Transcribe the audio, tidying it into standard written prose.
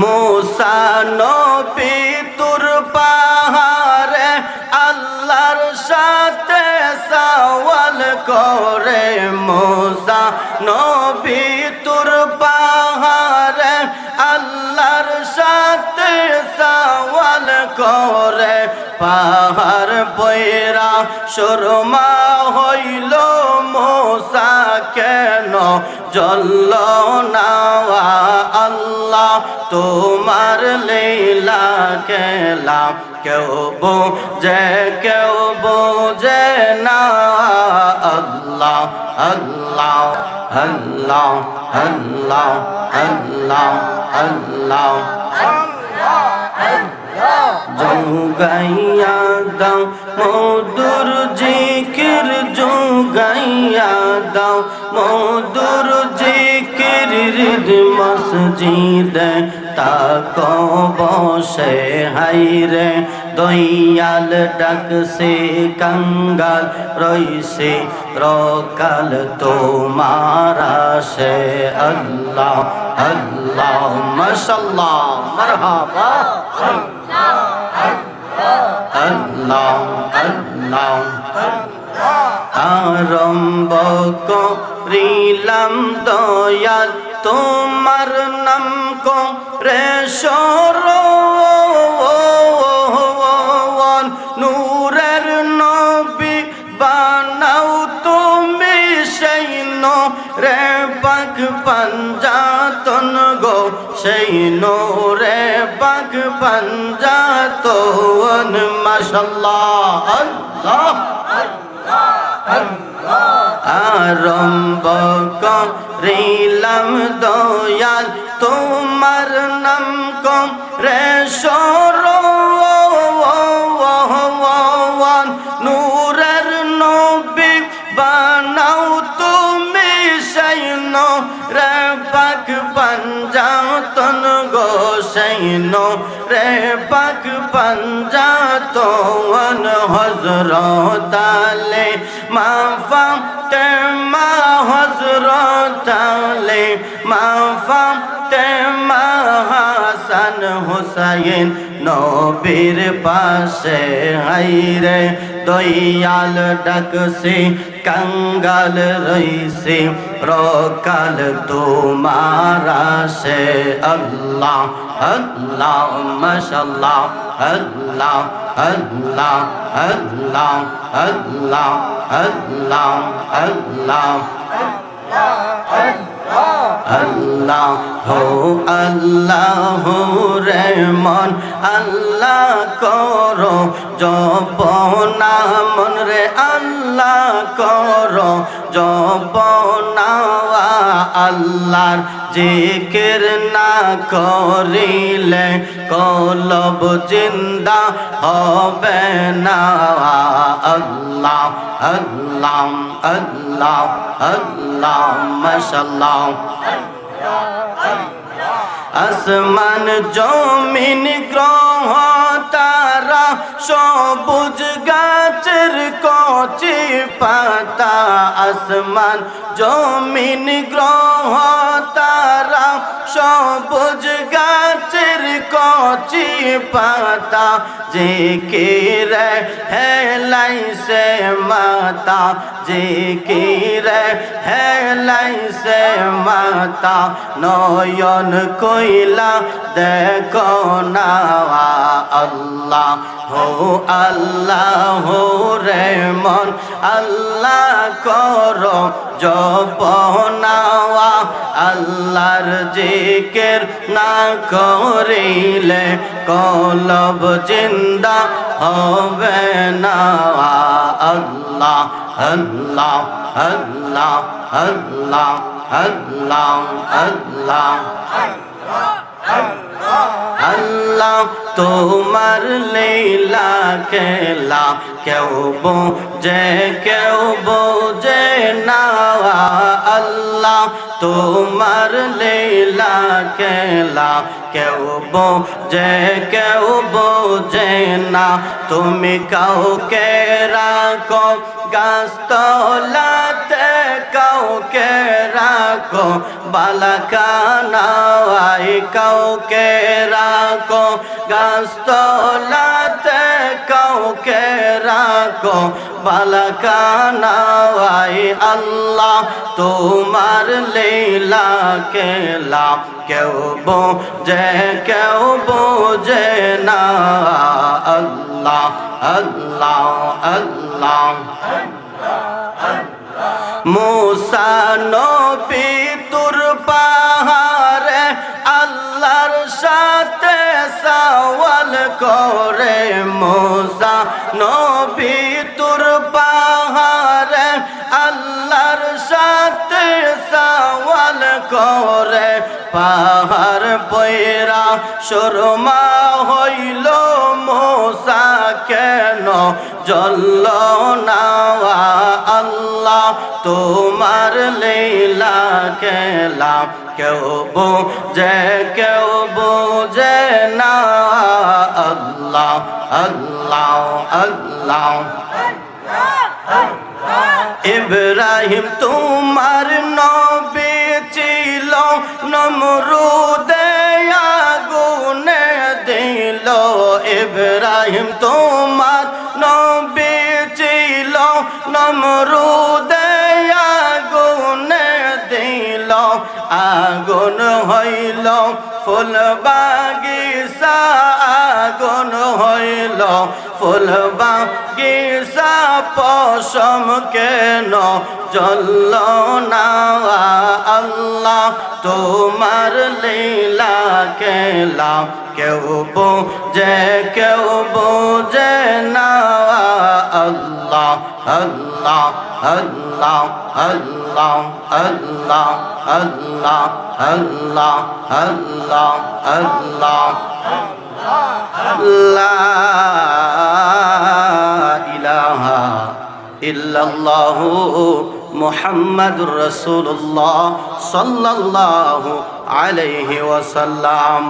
মুসা নবী তুর পাহাড়ে আল্লাহর সাথে সওয়াল করে। মুসা নবী তুর পাহাড়ে আল্লাহর সাথে সওয়াল করে। পাহাড় পয়রা সুরমা হইল মুসা কেন জ্বলল না? আল্লাহ তোমার লীলা খেলা কেউ বোঝে না। আল্লাহ আল্লাহ আল্লাহ আল্লাহ আল্লাহ আল্লাহ জোগাইয়া দাও মধুর জিকির, জোগাইয়া দাও মধুর জিকির। হৃদ মসজিদে তাকো বসে হাইরে দয়াল ডাকছে কাঙ্গাল রইছে রকাল তোমার আসে। আল্লাহ আল্লাহ মাশাআল্লাহ মারহাবা। আল্লাহ আল্লাহ আরম্ভ করিলাম দয়াল তোমার নাম করে স্মরণ। নূরের নবী বানাও তুমি সেই নূরে পাক পাঞ্জাতন গো, সেই নূরে পাক পাঞ্জাতন। মাশাআল্লাহ আল্লাহ আরম্ভ করিলাম দয়াল তোমার নাম করে স্মরণ। নূরের নবী বানাও তুমি সেই নূরে পাক পাঞ্জাতন গো, সেই নূরে পাক পাঞ্জাতন। হযরত আলী মা ফাতেমা, হযরত আলী মা ফাতেমা, হাসান হুসাইন নবীর পাশে হাইরে দয়াল ডাকছে কাঙ্গাল রইছে রকাল তোমার আসে। আল্লাহ আল্লাহ মাশাআল্লাহ আল্লাহ আল্লাহ আল্লাহ আল্লাহ আল্লাহ আল্লাহ আল্লাহ হো আল্লাহ রেমন আল্লাহ করো জপনা মন রে আল্লাহ করো জপনা। আল্লাহর জিকির না করিলে কলব জিন্দা হবে না। আল্লাহ আল্লাহ আল্লাহ আল্লাহ মাশাআল্লাহ। আসমান জমিন গ্রহ তারা সবুজ গাছের কচি পাতা। আসমান জমিন গ্রহ তারা সবুজ গাছের কচি পাতা। জিকির হেলাইছে মাতা, জিকির হেলাইছে মাতা। নয়ন কইলা দেখো না। আল্লাহ হো আল্লাহ রে মন আল্লাহ করো জপনা। আল্লাহর জিকির না করিলে কলব জিন্দা হবে না। আল্লাহ আল্লাহ আল্লাহ আল্লাহ আল্লাহ আল্লাহ আল্লাহ তোমার লীলা খেলা কেউ বোঝে না। আল্লাহ তোমার লীলা খেলা কেউ বোঝে না। তুমি কাউকে রাখো গাছতলাতে কাউকে রাখো বালাখানায়, কাউকে রাখো গাছতলাতে, কাউকে রাখো বালাখানায়। আল্লাহ তোমার লীলা খেলা কেউ বোঝে কেউ বোঝে না। আল্লাহ আল্লাহ আল্লাহ। মুসা নবী তুর পাহাড়ে আল্লাহর সাথে সওয়াল করে। মুসা নবী তুর পাহাড়ে আল্লাহর সাথে সওয়াল করে। পাহাড় পয়রা সুরমা হইল, মুসা কেন জ্বলল না? আল্লাহ তোমার লীলা খেলা কেউ বোঝে কেউ বোঝে না। আল্লাহ আল্লাহ আল্লাহ। ইব্রাহিম তোমার নবী ছিল, নমরুদে আগুনে দিল। ইব্রাহিম তোমার নবী ছিল, নমরুদে আগুনে দিল। আগুন হইল ফুল বাগিচা, আগুন হইল ফুল বাগিচা। পশম কেন জ্বলল না? আল্লাহ তোমার লীলা খেলা কেউ বোঝে কেউ বোঝে না। আল্লাহ আল্লাহ আল্লাহ আল্লাহ আল্লাহ আল্লাহ আল্লাহ আল্লাহ আল্লাহ। লা ইলাহা ইল্লাল্লাহু মুহাম্মাদুর রাসূলুল্লাহ সাল্লাল্লাহু আলাইহি ওয়াসাল্লাম।